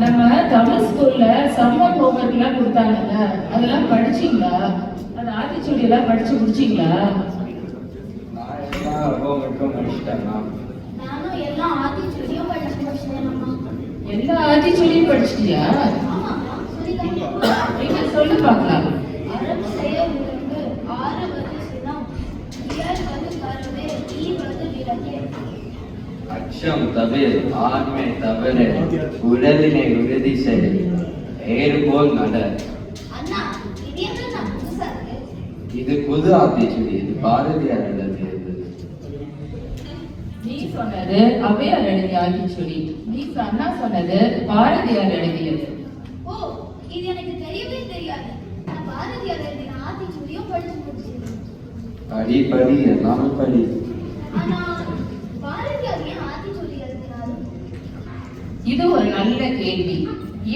நம்ம தமிழ் ஸ்கூல்ல summer homework எல்லாம் கொடுத்தாங்கல்ல, அதெல்லாம் படிச்சீங்களா? அந்த ஆத்திச்சூடி எல்லாம் படிச்சு முடிச்சீங்களா? நானும் எல்லா ஆத்திச்சூடியும் படிச்சு முடிச்சிட்டேன். எல்லா ஆத்திச்சூடியும் படிச்சிட்டியா? நீங்க சொல்லு பார்க்கலாம். அரபு செயலிலிருந்து 6 வரிசைதான். இயல் வந்து கருவே, ஈ வந்து விளக்கே. அச்சம் தவிர, ஆண்மை தவிர, உடலினை உறுதி செய், ஏறு போல் நட. அண்ணா, இது என்ன புதுசா இருக்கு? இது புது ஆத்திச்சூடி. இது பாரதியார் எழுதியது. நீ சொன்னது ஔவையார் எழுதிய ஆத்திச்சூடி. நீ அண்ணா சொன்னது பாரதியார் எழுதியது. ஓ, இது எனக்கு தெரியவே தெரியாது. நான் பாரதியார் எழுதின ஆத்திச்சூடியும் படிச்சு முடிச்சிட்டேன். படி படி எல்லாமே படி. ஆனா பாரதியார் ஏன் ஆத்திச்சூடி எழுதினாரு? இது ஒரு நல்ல கேள்வி.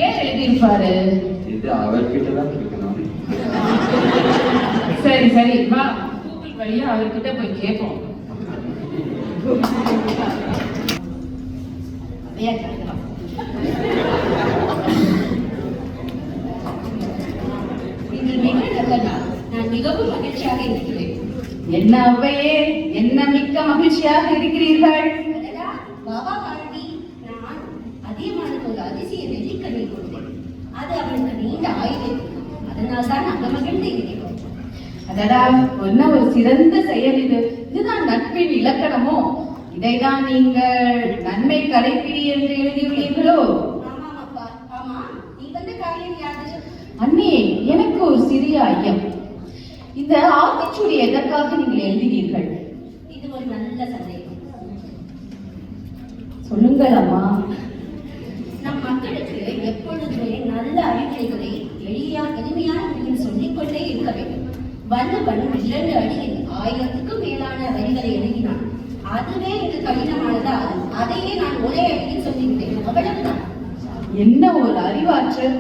ஏன் எழுதியிருப்பாரு? இது அவர்கிட்ட தான் கேட்கணும். சரி சரி, வா கூகுள் வழியா அவர்கிட்ட போய் கேட்போம். நான் மிகவும் மகிழ்ச்சியாக இருக்கிறேன். என்ன அவ்வையே, என்ன மிக்க மகிழ்ச்சியாக இருக்கிறீர்கள்? பாபா பாரதி, நான் அதிகமானுக்கு ஒரு அதிசய நெல்லிக்கனி கொடுத்தேன். அது அவனுக்கு நீண்ட ஆயுதம். அதனால் தான் நாங்கள் மகிழ்ந்து இருக்கிறோம். அதடா, என்ன ஒரு சிறந்த செயல் இது. இதுதான் நட்பின் இலக்கணமோ? இதைதான் நீங்கள் நன்மை கடைப்பிடி என்று எழுதியுள்ளீர்களோ? ஆமாம் அப்பா, ஆமா. நீ வந்த காரியம் யாது? அண்ணே, எனக்கு ஒரு சிறிய ஐயம். இந்த ஆத்திச்சூடி எதற்காக நீங்கள் எழுதினீர்கள்? இது ஒரு நல்ல சந்தேகம். சொல்லுங்கள் அம்மா. நம் மக்களுக்கு எப்பொழுதுமே நல்ல அறிவுரைகளை எளிமையான முறையில் சொல்லிக்கொண்டே இருக்க வேண்டும். வல்லவன் 2 அடியில் 1000க்கும் மேலான வரிகளை எழுதினான். அதுவே எனக்கு கடினமானதால் அதையே நான் ஒரே அடியில் சொல்லிவிட்டேன். அவ்வளவுதான். என்ன ஒரு அறிவாற்றல்!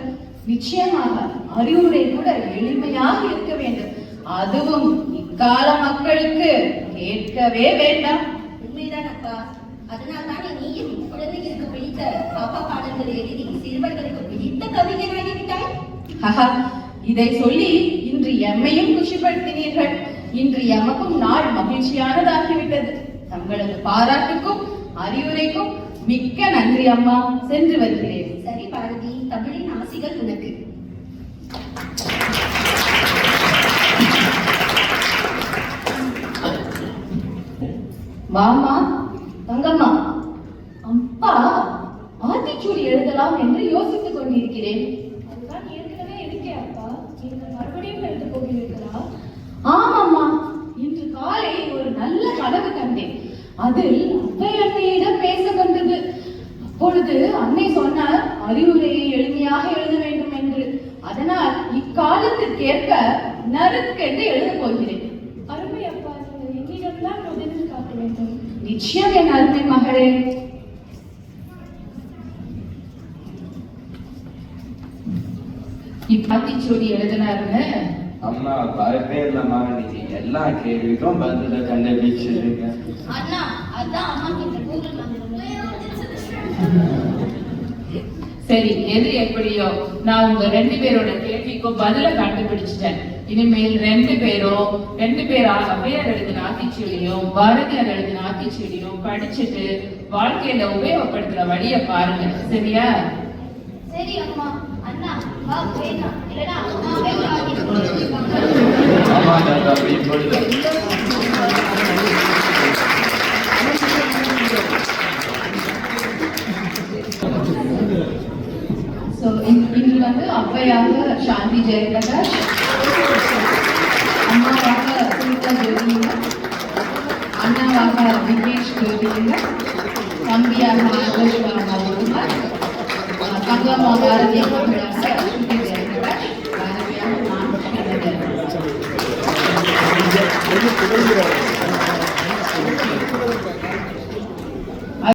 நிச்சயமாக அறிவுரை கூட எளிமையாக இருக்க வேண்டும். அதுவும் இக்கால மக்களுக்கு கேட்கவே வேண்டாம். உண்மைதான் அப்பா. அதனால் தானே நீயும் குழந்தைகளுக்கு பிடித்த பாப்பா பாடல்களை எழுதி சிறுவர்களுக்கு பிடித்த கவிஞராகிவிட்டாய். இதை சொல்லி இன்று எம்மையும் குஷிப்படுத்தினீர்கள். இன்று எமக்கும் நாள் மகிழ்ச்சியானதாகிவிட்டது. தங்களது பாராட்டுக்கும் அறிவுரைக்கும் மிக்க நன்றி அம்மா. சென்று வருகிறேன். சரி பாரதி, தமிழின் ஆசிகள் உனக்கு. மாமா, தங்கம்மா, அப்பா ஆத்திச்சூடி எழுதலாம் என்று யோசித்துக் கொண்டிருக்கிறேன். அதுதான் ஏற்கனவே இருக்கே அப்பா. நீங்கள் மறுபடியும் எழுத போகிறீர்களா? ஆமாம்மா, இன்று காலை ஒரு நல்ல கனவு கண்டேன். அதில் அத்தை அன்னையிடம் பேச வந்தது. அப்பொழுது அன்னை சொன்னார், அறிவுரையை எளிமையாக எழுத வேண்டும் என்று. அதனால் இக்காலத்திற்கேற்ப நறுக்கென்று எழுதப் போகிறேன். அருமை அப்பா, நீங்கள் என்னிடம்தான் முதலில் காட்ட வேண்டும். நிச்சயம் என் அருமை மகளே. இப்பாத்திச்சூடி எழுதினாருன்னு அம்மா பரப்பே இல்லம்மா. நீங்க எல்லா கேள்விக்கும் பதில கண்டுபிடிச்சிருங்க. அண்ணா, அதான் அம்மா கிட்ட கூகுள் வந்துருங்க. சரி, எது எப்படியோ நான் உங்க 2 பேரோட கேள்விக்கும் பதில கண்டுபிடிச்சிட்டேன். இனிமேல் 2 பேரும் ஔவையார் எழுதின ஆத்திச்சூடியும் பாரதியார் எழுதின ஆத்திச்சூடியும் படிச்சுட்டு வாழ்க்கையில உபயோகப்படுத்துற வழிய பாருங்க. சரியா? சரி அம்மா. அண்ணா வா, வேணாம் இல்லனா அம்மாவே ஆமா தாத்தா, வீட்டோட இன்று வந்து ஔவையாக சாந்தி ஜெயபிரகாஷ், அம்மாவாக சுனிதா ஜோதிலிங்க, அண்ணாவாக விக்னேஷ் ஜோதிலிங்க, தம்பியாக ஆதர்ஷ்வா மோகன்குமார், தங்கம்மா பாரதிய மகளாக ஸ்ருதி ஜெயபிரகாஷ், பாரதியாக நான் ஸ்ரீதர்.